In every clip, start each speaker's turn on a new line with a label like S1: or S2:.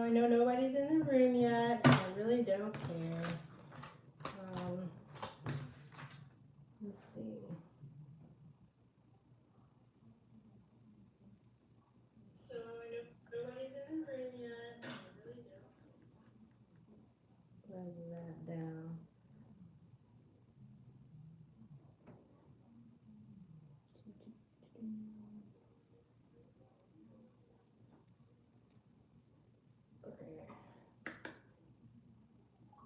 S1: I know nobody's in the room yet. I really don't care. Let's see. So I know nobody's in the room yet. I really don't. Write that down.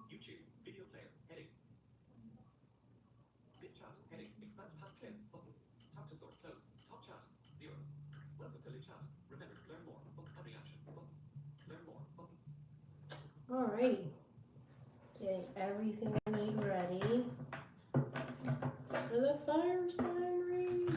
S2: YouTube video player heading. Bit chat heading. Expand past clear button. Tap to sort close. Top chat 0. Welcome to live chat. Remember learn more button. Every action button. Learn more button.
S1: Alrighty. Getting everything I need ready for the fire sign read.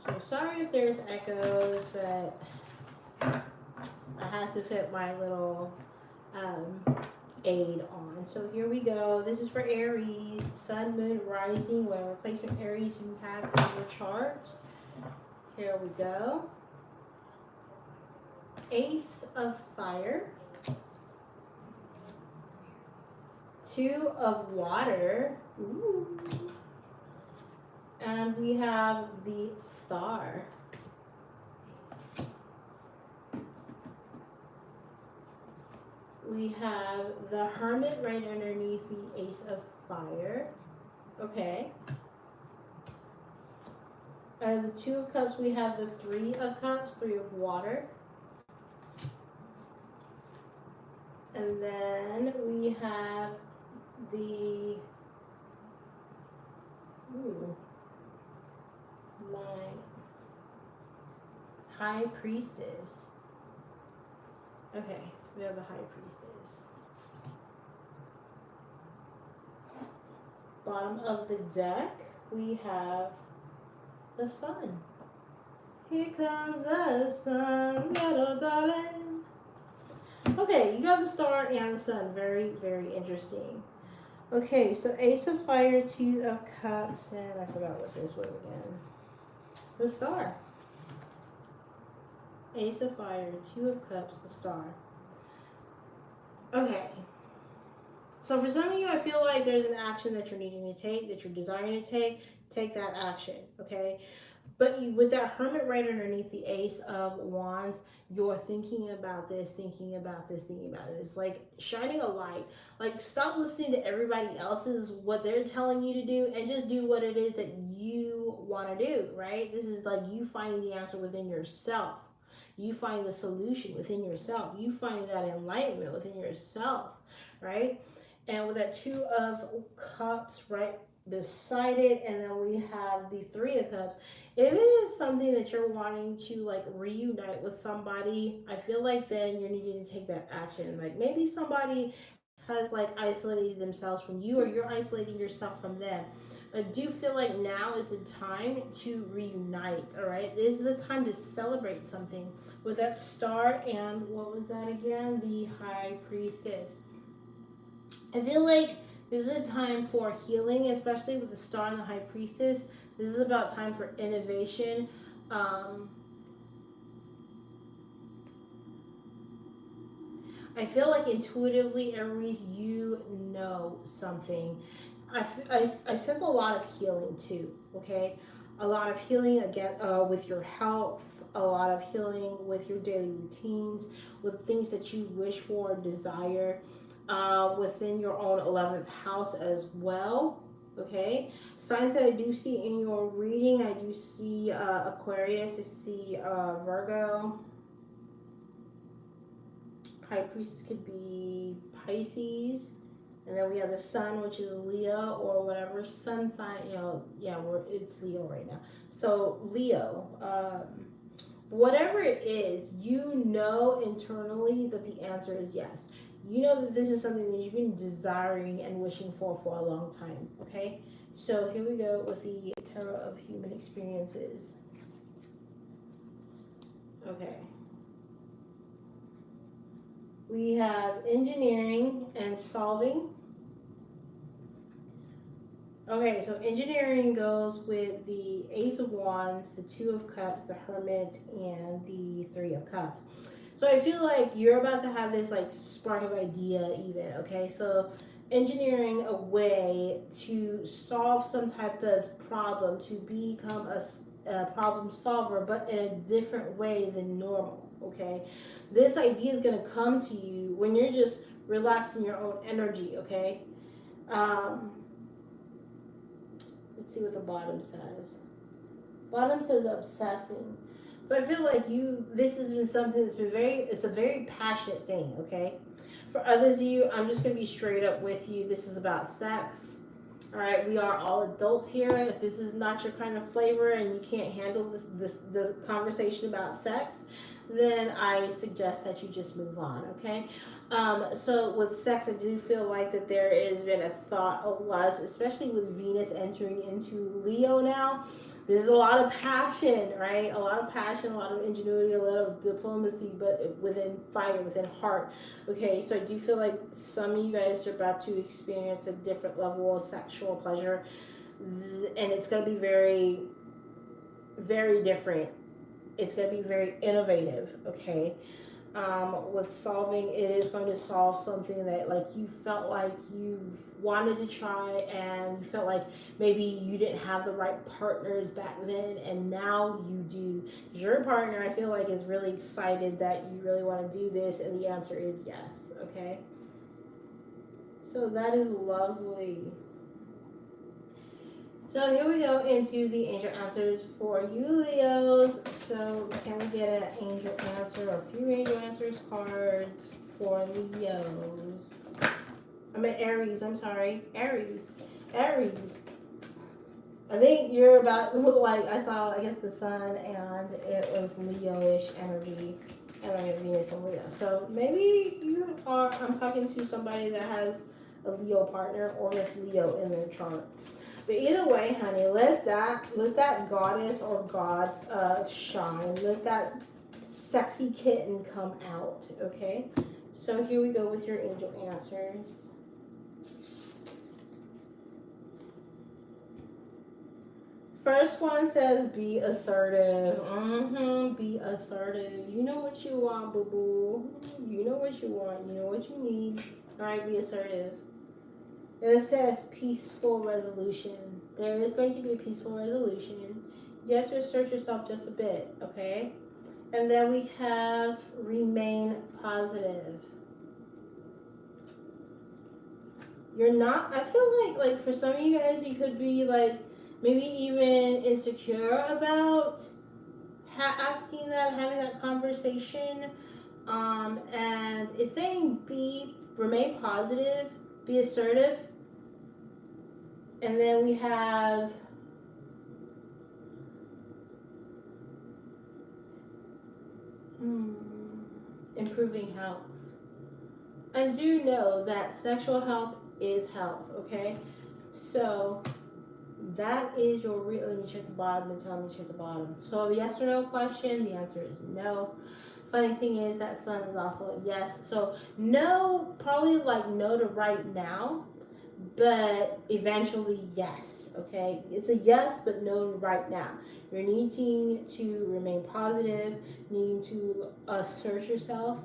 S1: So sorry if there's echoes, but I have to fit my little aid on. So here we go. This is for Aries, Sun, Moon, Rising, whatever placement Aries you have in your chart. Here we go. Ace of Fire, 2 of Water, ooh. And we have the Star. We have the Hermit right underneath the Ace of Fire. Okay. Out of the 2 of Cups, we have the 3 of Cups, 3 of Water. And then we have the High Priestess. Okay, we have the High Priestess. Bottom of the deck, we have the Sun. Here comes the sun, little darling. Okay, you got the Star and the Sun. Very, very interesting. Okay, so Ace of Fire, 2 of Cups, and I forgot what this was again. The Star. Ace of Fire, 2 of Cups, the Star. Okay. So for some of you, I feel like there's an action that you're needing to take, that you're desiring to take that action, okay? But with that Hermit right underneath the Ace of Wands, you're thinking about this, thinking about this, thinking about it. It's like shining a light. Like, stop listening to everybody else's, what they're telling you to do, and just do what it is that you want to do, right? This is like you finding the answer within yourself. You find the solution within yourself. You find that enlightenment within yourself, right? And with that 2 of Cups right beside it, and then we have the 3 of Cups. If it is something that you're wanting to like reunite with somebody, I feel like then you're needing to take that action. Like maybe somebody has like isolated themselves from you, or you're isolating yourself from them. I do feel like now is the time to reunite, all right? This is a time to celebrate something with that Star and what was that again? The High Priestess. I feel like this is a time for healing, especially with the Star and the High Priestess. This is about time for innovation. I feel like intuitively, Aries, you know something. I sense a lot of healing too, okay? A lot of healing again with your health, a lot of healing with your daily routines, with things that you wish for, desire, within your own 11th house as well, okay? Signs that I do see in your reading, I do see Aquarius, I see Virgo. High Priestess could be Pisces, And then we have the sun, which is Leo or whatever sun sign, yeah, it's Leo right now. So Leo, whatever it is, you know internally that the answer is yes. You know that this is something that you've been desiring and wishing for a long time, okay? So here we go with the Tarot of Human Experiences. Okay. We have engineering and solving. Okay, so engineering goes with the Ace of Wands, the Two of Cups, the Hermit, and the Three of Cups. So I feel like you're about to have this like spark of idea even, okay? So engineering a way to solve some type of problem, to become a problem solver, but in a different way than normal, okay? This idea is going to come to you when you're just relaxing your own energy, okay? Let's see what the bottom says. Bottom says obsessing. So I feel like this has been something that's been it's a very passionate thing, okay? For others of you, I'm just going to be straight up with you. This is about sex. All right, we are all adults here. If this is not your kind of flavor and you can't handle this conversation about sex, then I suggest that you just move on, okay? So with sex, I do feel like that there has been a thought of lust, especially with Venus entering into Leo now. There's a lot of passion, right? A lot of passion, a lot of ingenuity, a lot of diplomacy, but within fire, within heart. Okay, so I do feel like some of you guys are about to experience a different level of sexual pleasure, and it's going to be very, very different. It's going to be very innovative, okay? With solving, it is going to solve something that like you felt like you've wanted to try, and you felt like maybe you didn't have the right partners back then, and now you do. Your partner, I feel like, is really excited that you really want to do this, and the answer is yes, okay? So that is lovely. So here we go into the angel answers for you, Leos. So can we get an angel answer or a few angel answers cards for Leos? Aries. I'm sorry, Aries. I think you're about like I saw. I guess the sun and it was Leo-ish energy, and then Venus and Leo. So maybe you are. I'm talking to somebody that has a Leo partner or has Leo in their chart. But either way, honey, let that goddess or god shine. Let that sexy kitten come out, okay? So here we go with your angel answers. First one says be assertive. Be assertive. You know what you want, boo-boo. You know what you want. You know what you need. All right, be assertive. And it says peaceful resolution. There is going to be a peaceful resolution. You have to assert yourself just a bit, okay? And then we have remain positive. You're not, I feel like for some of you guys, you could be like maybe even insecure about asking that, having that conversation. And it's saying remain positive, be assertive. And then we have improving health. And do know that sexual health is health, okay? So that is your let me check the bottom and tell me to check the bottom. So yes or no question, the answer is no. Funny thing is that sun is also a yes. So no, probably like no to right now, but eventually yes, okay? It's a yes, but no right now. You're needing to remain positive, needing to assert yourself,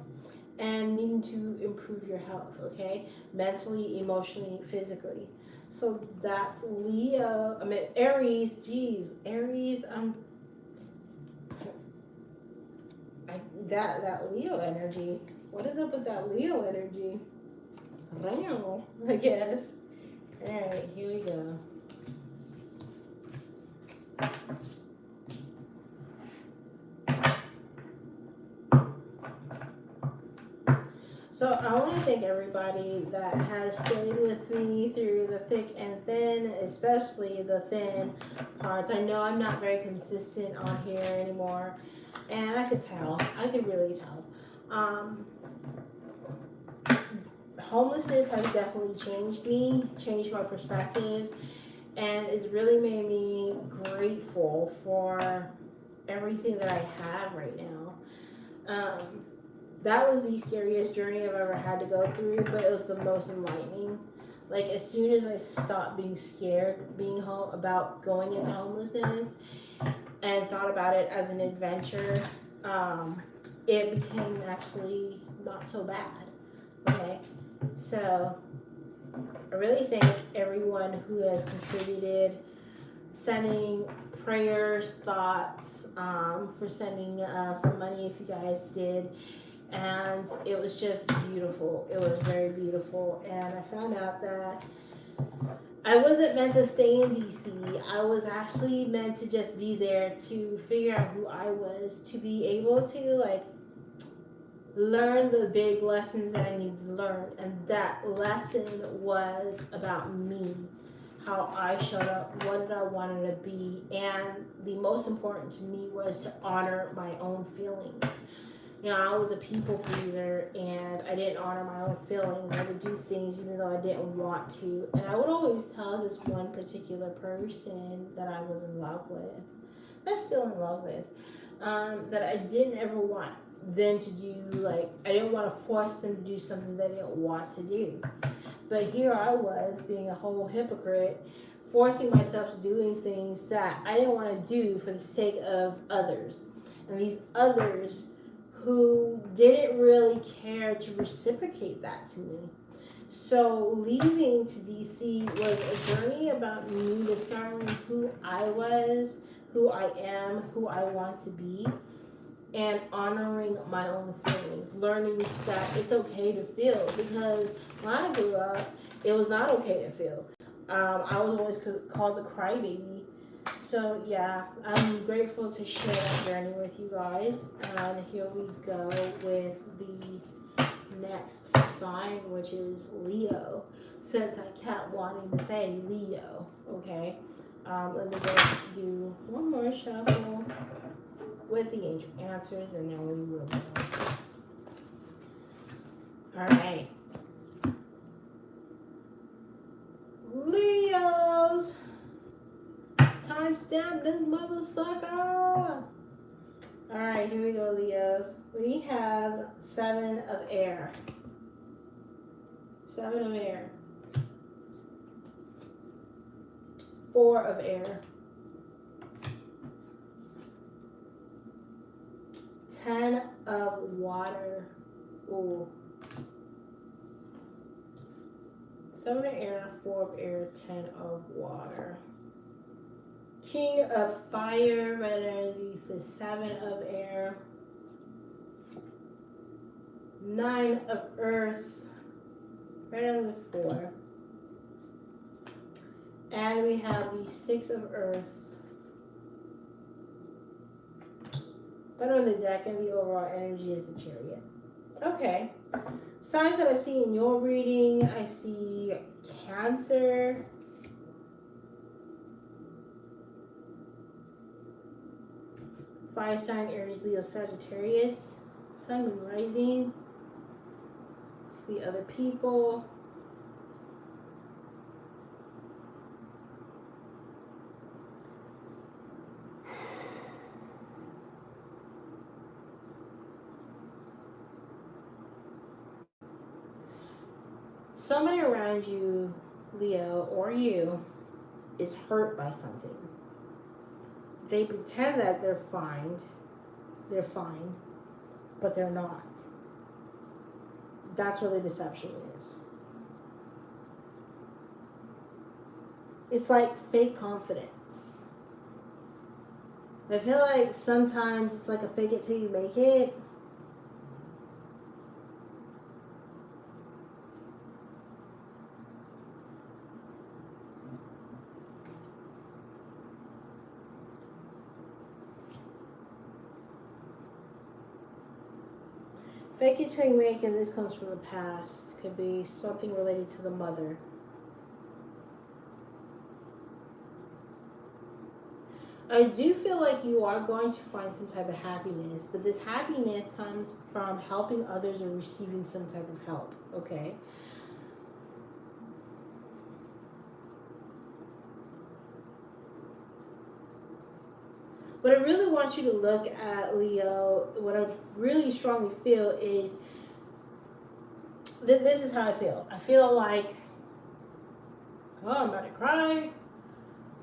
S1: and needing to improve your health, okay? Mentally, emotionally, physically. So that's Leo, Aries, geez, Aries, that Leo energy. What is up with that Leo energy? I guess. Alright, here we go. So I want to thank everybody that has stayed with me through the thick and thin, especially the thin parts. I know I'm not very consistent on here anymore, and I could tell. I could really tell. Homelessness has definitely changed me, changed my perspective, and it's really made me grateful for everything that I have right now. That was the scariest journey I've ever had to go through, but it was the most enlightening. Like, as soon as I stopped being scared, being home about going into homelessness, and thought about it as an adventure, it became actually not so bad. Okay, so I really thank everyone who has contributed, sending prayers, thoughts, for sending some money if you guys did. And it was just beautiful. It was very beautiful. And I found out that I wasn't meant to stay in DC. I was actually meant to just be there to figure out who I was, to be able to like learn the big lessons that I needed to learn. And that lesson was about me, how I showed up, what did I wanted to be. And the most important to me was to honor my own feelings. You know, I was a people pleaser and I didn't honor my own feelings. I would do things even though I didn't want to. And I would always tell this one particular person that I was in love with, that I'm still in love with, that I didn't ever want them to do, like, I didn't want to force them to do something they didn't want to do. But here I was being a whole hypocrite, forcing myself to doing things that I didn't want to do for the sake of others. And these others who didn't really care to reciprocate that to me. So leaving to DC was a journey about me discovering who I was, who I am, who I want to be, and honoring my own feelings, learning that it's okay to feel, because when I grew up, it was not okay to feel. I was always called the crybaby. So yeah, I'm grateful to share that journey with you guys. And here we go with the next sign, which is Leo. Since I kept wanting to say Leo, okay. Let me just do one more shuffle with the angel answers, and then we will go. All right, Leos. Timestamp this mother sucker. Alright, here we go, Leos. We have 7 of air. 7 of air. 4 of air. 10 of water. Ooh. 7 of air, 4 of air, 10 of water. King of fire right underneath the 7 of air. 9 of earth right under the 4. And we have the 6 of earth right on the deck, and the overall energy is the chariot. Okay. Signs that I see in your reading, I see Cancer, fire sign, Aries, Leo, Sagittarius, Sun, Moon, Rising. This could be other people. Somebody around you, Leo, or you, is hurt by something. They pretend that they're fine, but they're not. That's where the deception is. It's like fake confidence. I feel like sometimes it's like a fake it till you make it. Make it to make, and this comes from the past. Could be something related to the mother. I do feel like you are going to find some type of happiness, but this happiness comes from helping others or receiving some type of help, okay? What I really want you to look at, Leo, what I really strongly feel is this is how I feel. I feel like, oh, I'm about to cry.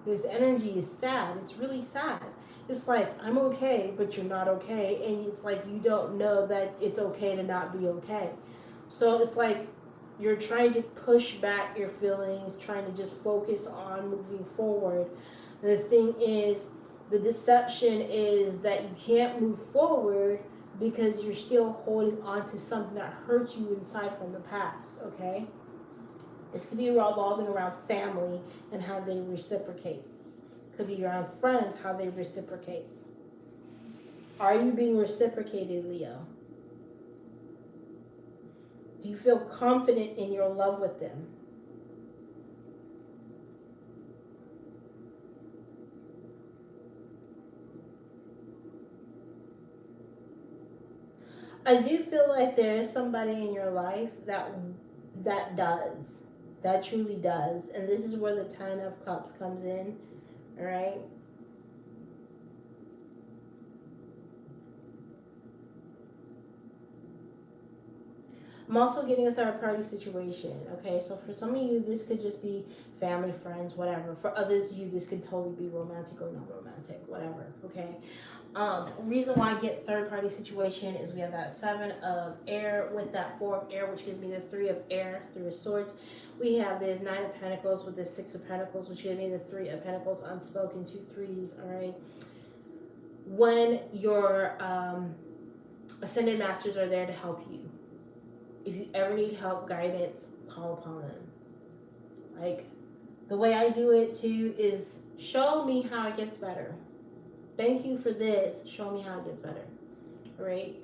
S1: This energy is sad. It's really sad. It's like, I'm okay, but you're not okay. And it's like you don't know that it's okay to not be okay. So it's like you're trying to push back your feelings, trying to just focus on moving forward. The thing is, the deception is that you can't move forward because you're still holding on to something that hurt you inside from the past, okay? This could be revolving around family and how they reciprocate. Could be around friends, how they reciprocate. Are you being reciprocated, Leo? Do you feel confident in your love with them? I do feel like there is somebody in your life that does. That truly does. And this is where the 10 of Cups comes in. All right? I'm also getting a third party situation, okay? So for some of you, this could just be family, friends, whatever. For others of you, this could totally be romantic or non romantic, whatever, okay? Reason why I get third party situation is we have that 7 of air with that 4 of air, which gives me the 3 of air, 3 of swords. We have this 9 of pentacles with this 6 of pentacles, which gives me the 3 of pentacles, unspoken, 2 threes, all right? When your ascended masters are there to help you, if you ever need help, guidance, call upon them. Like, the way I do it too is show me how it gets better. Thank you for this. Show me how it gets better. All right?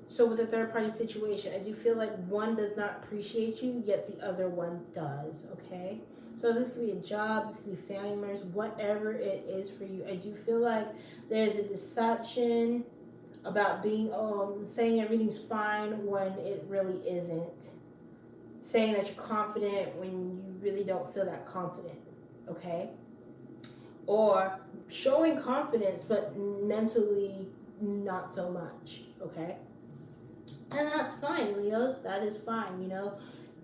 S1: So with the third party situation, I do feel like one does not appreciate you, yet the other one does. Okay? So this could be a job, this could be family members, whatever it is for you. I do feel like there's a deception about being saying everything's fine when it really isn't, saying that you're confident when you really don't feel that confident, okay? Or showing confidence but mentally not so much, okay? And that's fine, Leos. That is fine. You know,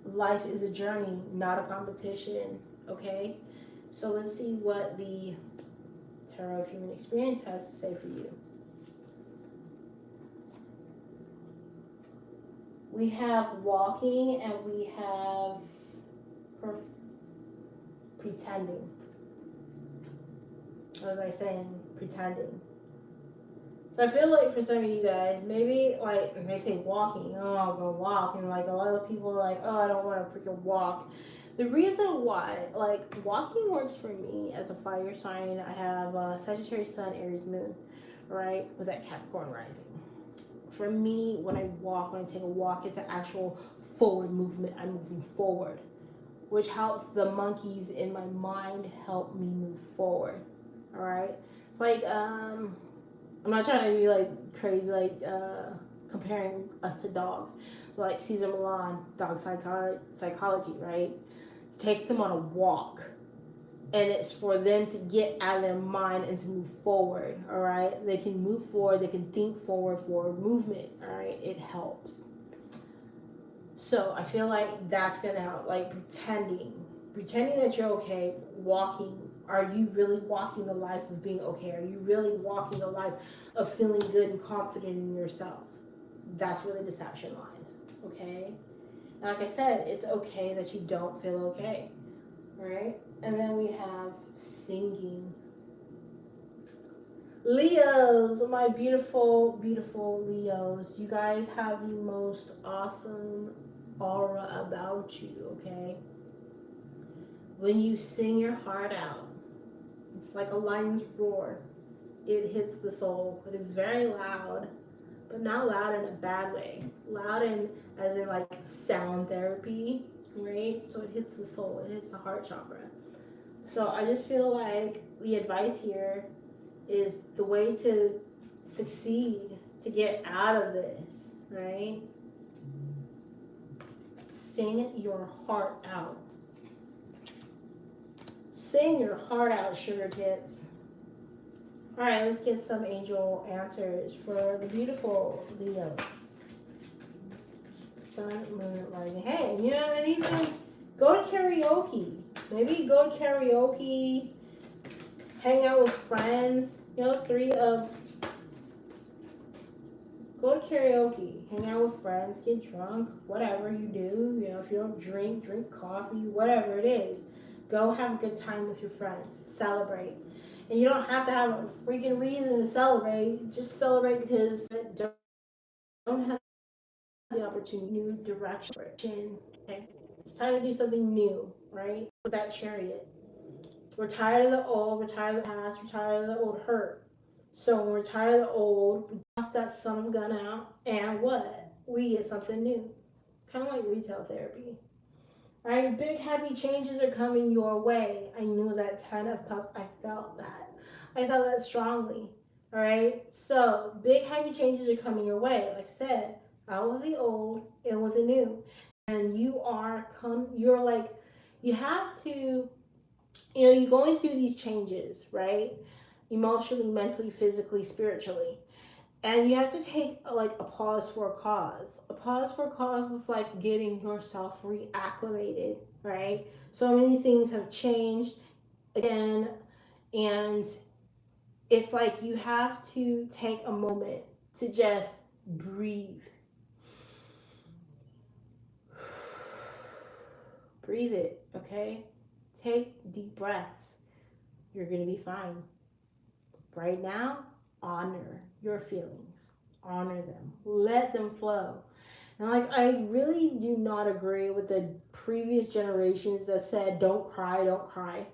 S1: life is a journey, not a competition, okay? So let's see what the Tarot of Human Experience has to say for you. We have walking and we have pretending. What was I saying? Pretending. So I feel like for some of you guys, maybe like when they say walking, oh, I'll go walk, and like a lot of people are like, oh, I don't want to freaking walk. The reason why, like, walking works for me as a fire sign. I have Sagittarius Sun, Aries Moon, right, with that Capricorn rising. For me, when I walk, when I take a walk, it's an actual forward movement. I'm moving forward, which helps the monkeys in my mind help me move forward. All right. It's like I'm not trying to be like crazy, like comparing us to dogs. But like Cesar Millan, dog psychology, right? It takes them on a walk. And it's for them to get out of their mind and to move forward, all right? They can move forward, they can think forward movement, all right? It helps. So I feel like that's gonna help, like pretending that you're okay, walking. Are you really walking the life of being okay? Are you really walking the life of feeling good and confident in yourself? That's where the deception lies, okay? And like I said, it's okay that you don't feel okay, all right? And then we have singing. Leos, my beautiful, beautiful Leos. You guys have the most awesome aura about you, okay? When you sing your heart out, it's like a lion's roar. It hits the soul. It is very loud, but not loud in a bad way. Loud in as in like sound therapy, right? So it hits the soul, it hits the heart chakra. So I just feel like the advice here is the way to succeed, to get out of this, right? Sing your heart out. Sing your heart out, sugar tits. All right, let's get some angel answers for the beautiful Leos. Sun, moon, rising. Hey, you know, and even go to karaoke. Maybe go to karaoke, hang out with friends. You know, go to karaoke, hang out with friends, get drunk, whatever you do. You know, if you don't drink, drink coffee, whatever it is. Go have a good time with your friends. Celebrate. And you don't have to have a freaking reason to celebrate. Just celebrate because you don't have the opportunity, new direction. Okay, it's time to do something new, right? With that chariot, we're tired of the old, we're tired of the past, we're tired of the old hurt. So when we're tired of the old, we toss that son of a gun out, and what? We get something new, kind of like retail therapy. All right, big happy changes are coming your way. I knew that 10 of cups. I felt that. I felt that strongly. All right, so big happy changes are coming your way. Like I said, out with the old and with the new. And you're like, you have to, you're going through these changes, right? Emotionally, mentally, physically, spiritually. And you have to take like a pause for a cause. A pause for a cause is like getting yourself reacclimated, right? So many things have changed again, and it's like you have to take a moment to just breathe. Breathe it, okay? Take deep breaths. You're gonna be fine. Right now, honor your feelings, honor them, let them flow. And like, I really do not agree with the previous generations that said, don't cry, don't cry.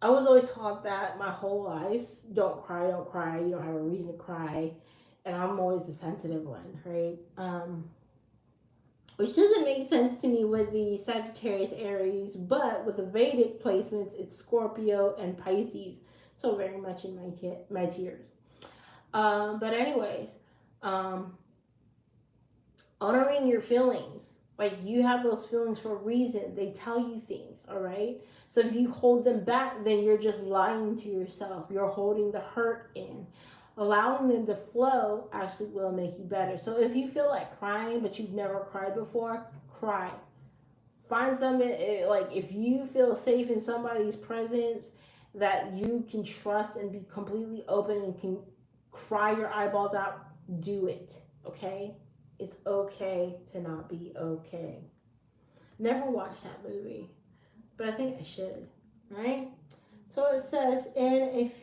S1: I was always taught that my whole life, don't cry, don't cry, you don't have a reason to cry. And I'm always the sensitive one, right? Which doesn't make sense to me with the Sagittarius Aries, but with the Vedic placements, it's Scorpio and Pisces. So very much in my tears. But anyways, um, honoring your feelings. Like, you have those feelings for a reason. They tell you things, all right? So if you hold them back, then you're just lying to yourself. You're holding the hurt in. Allowing them to flow actually will make you better. So if you feel like crying, but you've never cried before, cry. Find somebody, like, if you feel safe in somebody's presence that you can trust and be completely open and can cry your eyeballs out, do it, okay? It's okay to not be okay. Never watched that movie, but I think I should, right? So it says in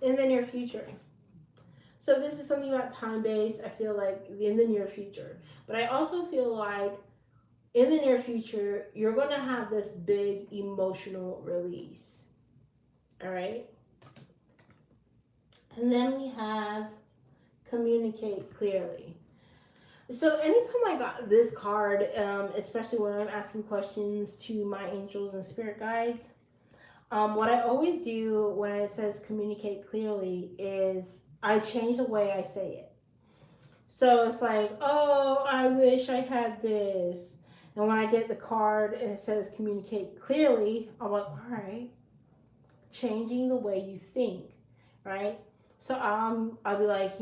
S1: the near future. So this is something about time based. I feel like in the near future, but I also feel like in the near future you're going to have this big emotional release. All right, and then we have communicate clearly. So anytime I got this card, especially when I'm asking questions to my angels and spirit guides, what I always do when it says communicate clearly is I change the way I say it. So it's like, oh, I wish I had this. And when I get the card and it says communicate clearly, I'm like, all right, changing the way you think, right? So I'll be like,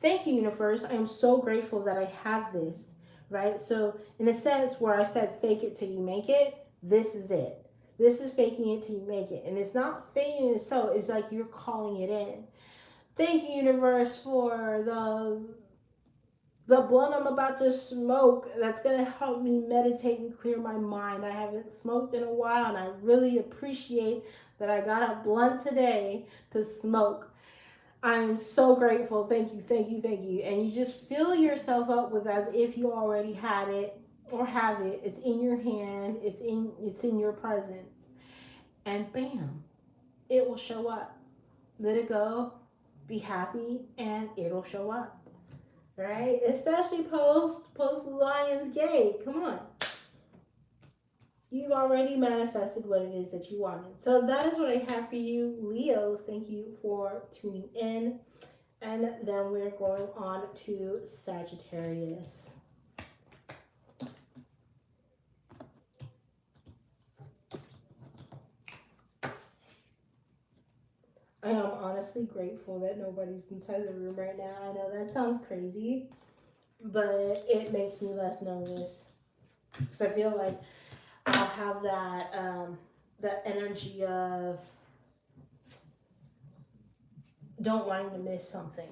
S1: thank you, universe. I am so grateful that I have this, right? So in a sense where I said fake it till you make it, this is it. This is faking it till you make it. And it's not faking it, so it's like you're calling it in. Thank you, universe, for the blunt I'm about to smoke that's going to help me meditate and clear my mind. I haven't smoked in a while, and I really appreciate that I got a blunt today to smoke. I'm so grateful. Thank you, thank you, thank you. And you just fill yourself up with as if you already had it or have it. It's in your hand. It's in your presence. And bam, it will show up. let it go, be happy, and it'll show up. Right? Especially post Lions Gate. Come on. You've already manifested what it is that you wanted. So that is what I have for you, Leos. Thank you for tuning in. And then we're going on to Sagittarius. I am honestly grateful that nobody's inside the room right now. I know that sounds crazy, but it makes me less nervous. Because I feel like I'll have that energy of don't wanting to miss something.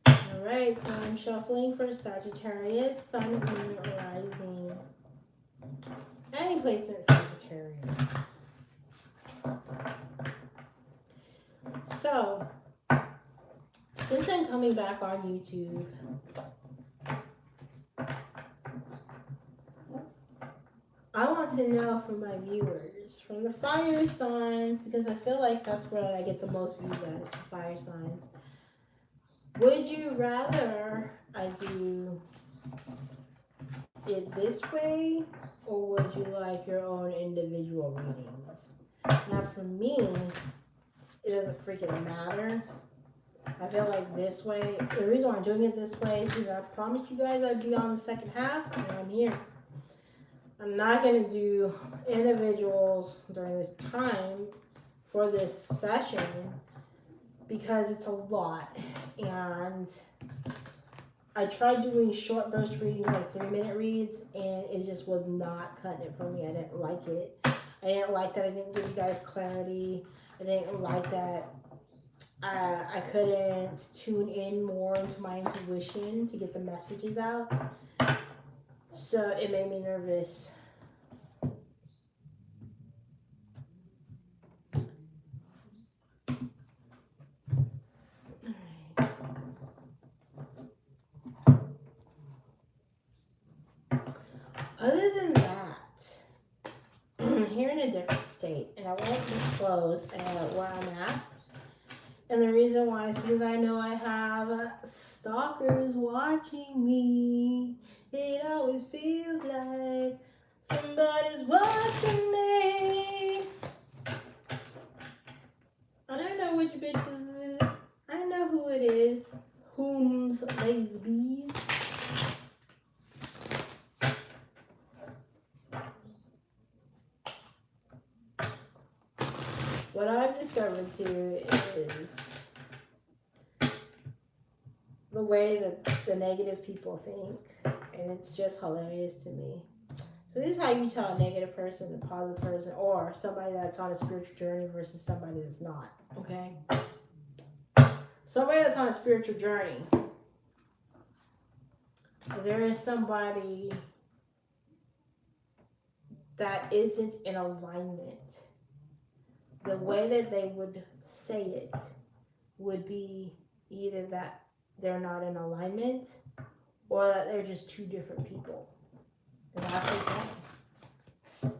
S1: All right, so I'm shuffling for Sagittarius, Sun, Moon, Rising. Any placement Sagittarius. So, since I'm coming back on YouTube, I want to know from my viewers, from the fire signs, because I feel like that's where I get the most views at, is fire signs. Would you rather I do it this way, or would you like your own individual readings? Now for me, it doesn't freaking matter. I feel like this way, the reason why I'm doing it this way is because I promised you guys I'd be on the second half, and I'm here. I'm not going to do individuals during this time for this session because it's a lot. And I tried doing short burst readings, like 3-minute reads, and it just was not cutting it for me. I didn't like it. I didn't like that I didn't give you guys clarity. I didn't like that I couldn't tune in more into my intuition to get the messages out. So it made me nervous. Other than that, I'm here in a different state, and I won't disclose where I'm at. And the reason why is because I know I have stalkers watching me. It always feels like somebody's watching me. I don't know which bitches it is. I don't know who it is. Whom's lesbies. What I've discovered too is the way that the negative people think, and it's just hilarious to me. So this is how you tell a negative person, a positive person, or somebody that's on a spiritual journey versus somebody that's not, okay? Somebody that's on a spiritual journey, there is somebody that isn't in alignment. The way that they would say it would be either that they're not in alignment or that they're just two different people. And that's okay.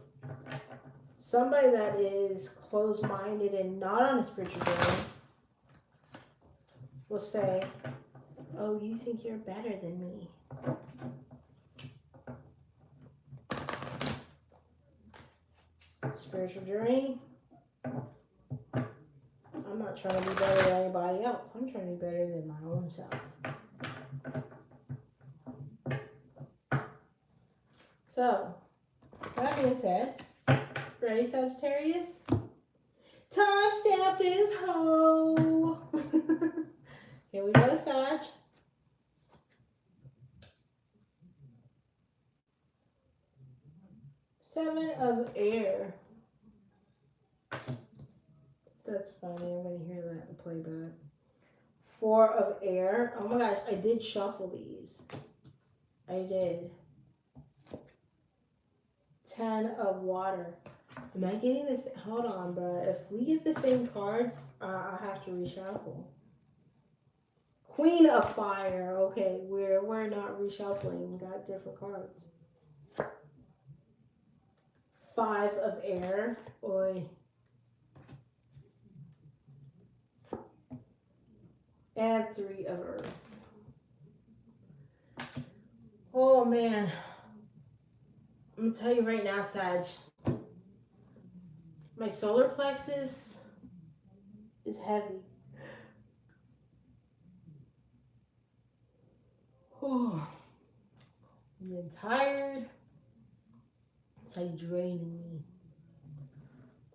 S1: Somebody that is closed-minded and not on a spiritual journey will say, oh, you think you're better than me. Spiritual journey, I'm not trying to be better than anybody else. I'm trying to be better than my own self. So, that being said, ready, Sagittarius? Time stamp this hoe. Here we go, Sag. Seven of air. That's funny. I'm going to hear that in playback. 4 of air. Oh my gosh, I did shuffle these. I did. 10 of water. Am I getting this? Hold on, bro. If we get the same cards, I'll have to reshuffle. Queen of fire. Okay, we're not reshuffling. We got different cards. 5 of air. Oi. And 3 of earth. Oh man. I'm gonna tell you right now, Sag. My solar plexus is heavy. Oh, I'm getting tired. It's like draining me.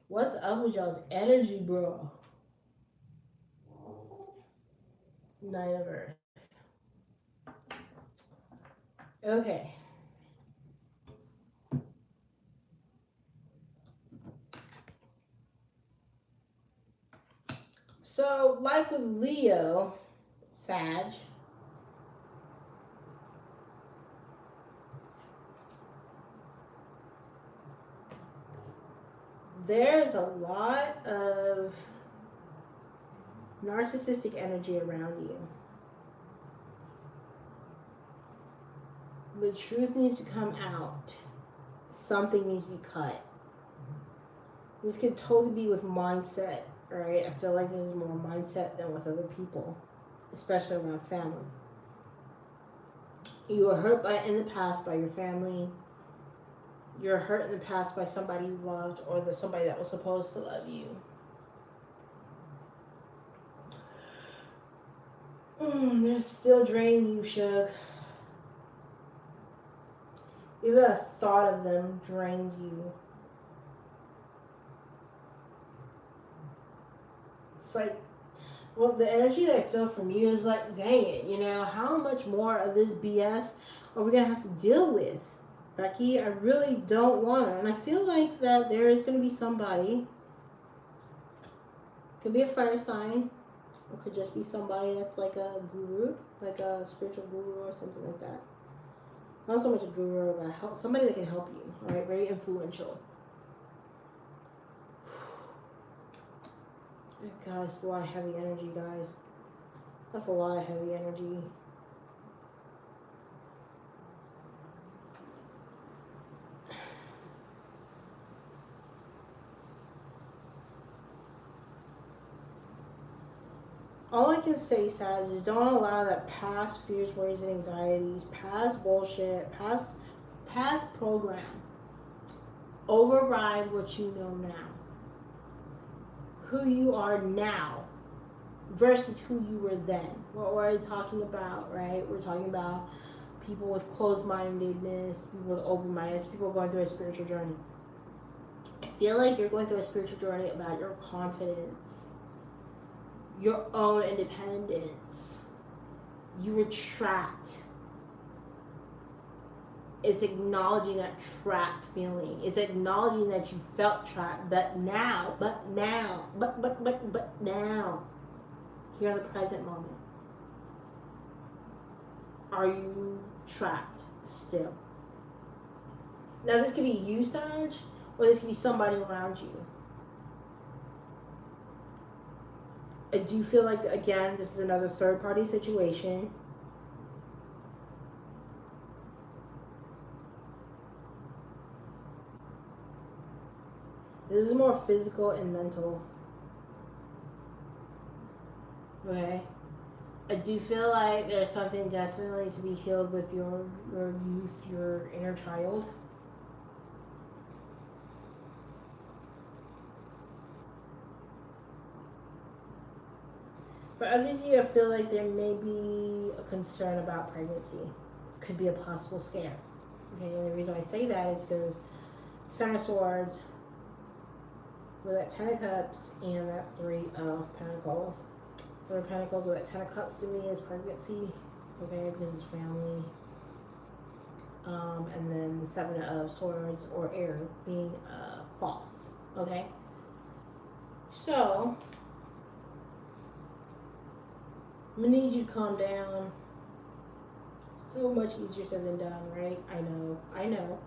S1: What's up with y'all's energy, bro? 9 of earth. Okay. So, like with Leo, Sag, there's a lot of narcissistic energy around you. The truth needs to come out. Something needs to be cut. This could totally be with mindset, right? I feel like this is more mindset than with other people, especially around family. You were hurt in the past by your family. You're hurt in the past by somebody you loved or somebody that was supposed to love you. They're still draining you, Shug. Even the thought of them drains you. It's like, well, the energy that I feel from you is like, dang it, how much more of this BS are we going to have to deal with? Becky, I really don't want to. And I feel like that there is going to be somebody, could be a fire sign, or could just be somebody that's like a guru, like a spiritual guru or something like that. Not so much a guru, but somebody that can help you, all right? Very influential. God, it's a lot of heavy energy, guys. That's a lot of heavy energy. All I can say, Sag, is don't allow that past fears, worries, and anxieties, past bullshit, past program override what you know now. Who you are now versus who you were then. What we're talking about, right? We're talking about people with closed-mindedness, people with open-mindedness, people going through a spiritual journey. I feel like you're going through a spiritual journey about your confidence, your own independence. You were trapped. It's acknowledging that trapped feeling. It's acknowledging that you felt trapped, but now, here in the present moment, are you trapped still? Now, this could be you, Sag, or this could be somebody around you. I do feel like, again, this is another third-party situation. This is more physical and mental. Okay? I do feel like there's something definitely to be healed with your youth, your inner child. For others of you, I feel like there may be a concern about pregnancy. Could be a possible scare. Okay, and the reason I say that is because Seven of Swords with that 10 of Cups and that 3 of Pentacles. 3 of Pentacles with that 10 of Cups to me is pregnancy. Okay, because it's family. And then the 7 of Swords or air being false. Okay? So, I'm gonna need you to calm down. So much easier said than done, right? I know.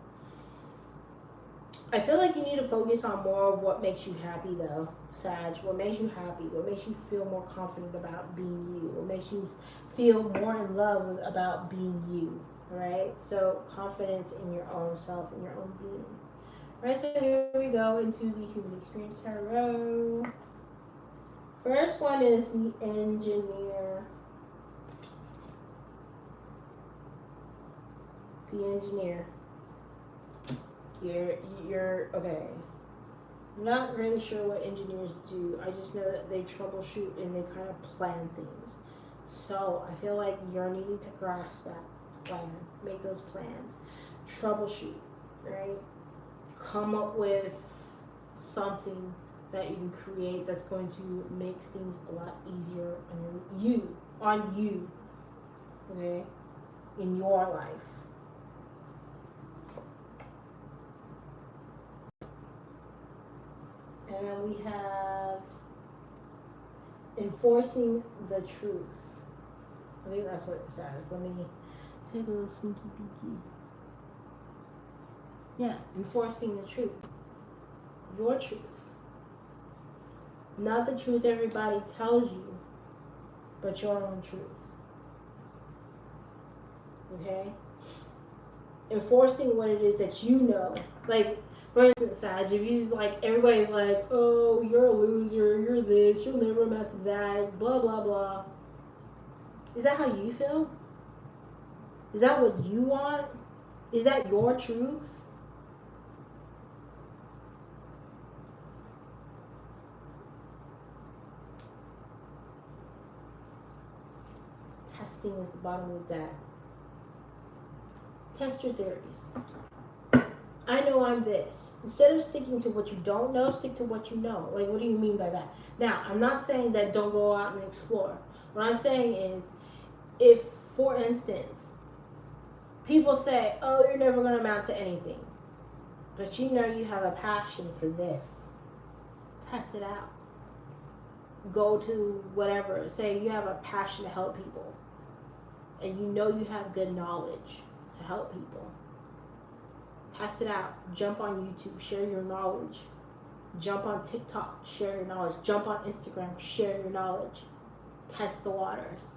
S1: I feel like you need to focus on more of what makes you happy, though, Sag. What makes you happy? What makes you feel more confident about being you? What makes you feel more in love about being you, right? So confidence in your own self and your own being. Right, so here we go into the Human Experience Tarot. First one is the Engineer. The Engineer. You're okay. I'm not really sure what engineers do. I just know that they troubleshoot and they kind of plan things. So I feel like you're needing to grasp that plan, make those plans, troubleshoot, right? Come up with something that you can create that's going to make things a lot easier on you, okay, in your life. And then we have enforcing the truth. I think that's what it says. Let me take a little sneaky peeky. Yeah, enforcing the truth. Your truth. Not the truth everybody tells you, but your own truth. Okay? Enforcing what it is that you know. Like, for instance, Saj, if you like, everybody's like, oh, you're a loser, you're this, you'll never amount to that, blah, blah, blah. Is that how you feel? Is that what you want? Is that your truth? Testing is the bottom of that. Test your theories. I know I'm this. Instead of sticking to what you don't know, stick to what you know. Like, what do you mean by that? Now, I'm not saying that don't go out and explore. What I'm saying is, if, for instance, people say, oh, you're never going to amount to anything, but you know you have a passion for this, test it out. Go to whatever. Say you have a passion to help people, and you know you have good knowledge to help people. Test it out. Jump on YouTube, share your knowledge. Jump on TikTok, share your knowledge. Jump on Instagram, share your knowledge. Test the waters.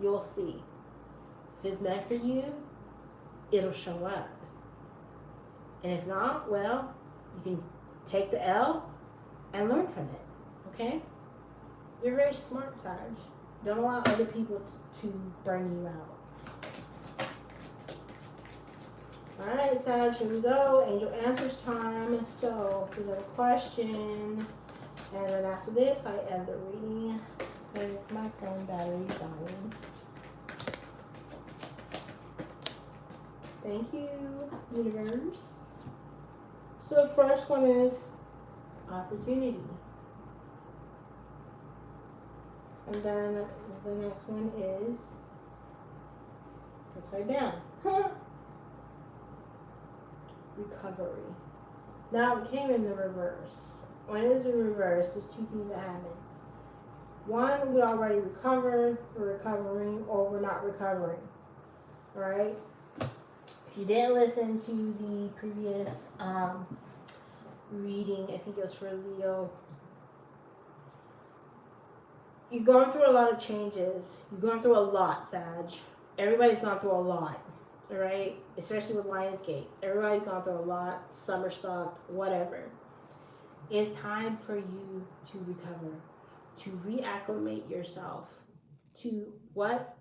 S1: You'll see. If it's meant for you, it'll show up. And if not, well, you can take the L and learn from it. Okay? You're very smart, Sarge. Don't allow other people to burn you out. Alright, Sag, here we go. Angel answers time. So, if you have a question, and then after this, I end the reading because my phone battery is dying. Thank you, universe. So, the first one is opportunity. And then the next one is upside down. Recovery. Now it came in the reverse. When it is in reverse, there's two things that happen. One, we already recovered, we're recovering, or we're not recovering. Alright? If you didn't listen to the previous reading, I think it was for Leo, you've gone through a lot of changes. You've gone through a lot, Sag. Everybody's gone through a lot. Alright? Especially with Lionsgate. Everybody's gone through a lot. Summer sucked. Whatever. It's time for you to recover. To reacclimate yourself. To what?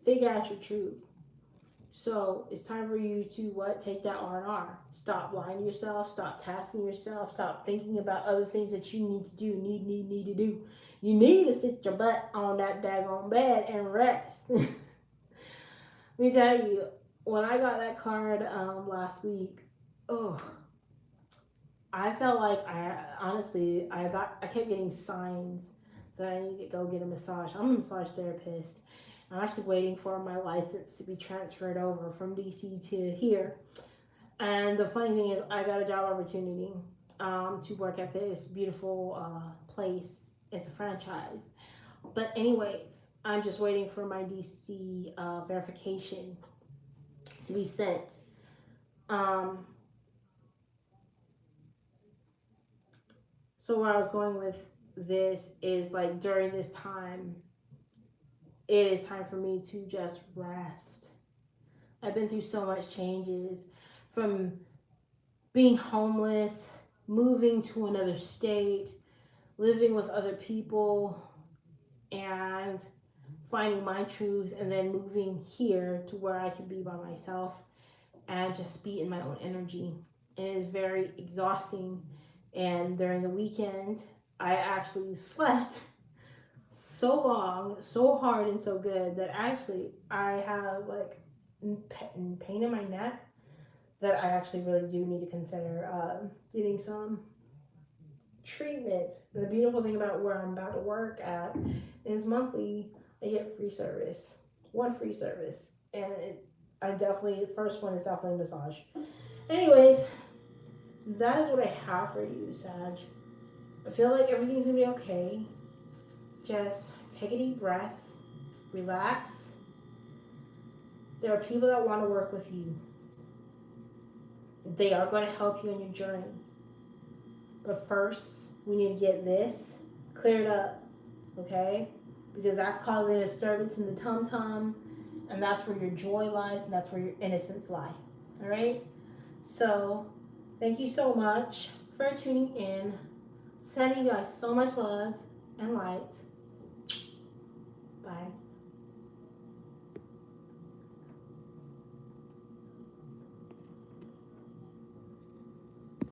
S1: Figure out your truth. So it's time for you to what? Take that R&R. Stop lying to yourself. Stop tasking yourself. Stop thinking about other things that you need to do. Need to do. You need to sit your butt on that daggone bed and rest. Let me tell you, when I got that card last week, I felt like I kept getting signs that I need to go get a massage. I'm a massage therapist. I'm actually waiting for my license to be transferred over from DC to here. And the funny thing is, I got a job opportunity to work at this beautiful place. It's a franchise. But anyways, I'm just waiting for my DC verification to be sent. So where I was going with this is like during this time, it is time for me to just rest. I've been through so much changes from being homeless, moving to another state, living with other people, and finding my truth, and then moving here to where I can be by myself and just be in my own energy. It is very exhausting. And during the weekend, I actually slept so long, so hard, and so good that actually I have like pain in my neck that I actually really do need to consider getting some treatment. And the beautiful thing about where I'm about to work at is monthly I get free service, one free service, and I definitely first one is definitely massage. Anyways, that is what I have for you, Sag. I feel like everything's gonna be okay. Just take a deep breath, relax. There are people that want to work with you. They are going to help you on your journey. But first, we need to get this cleared up, okay? Because that's causing a disturbance in the tum tum, and that's where your joy lies, and that's where your innocence lie. All right? So, thank you so much for tuning in. Sending you guys so much love and light. Bye.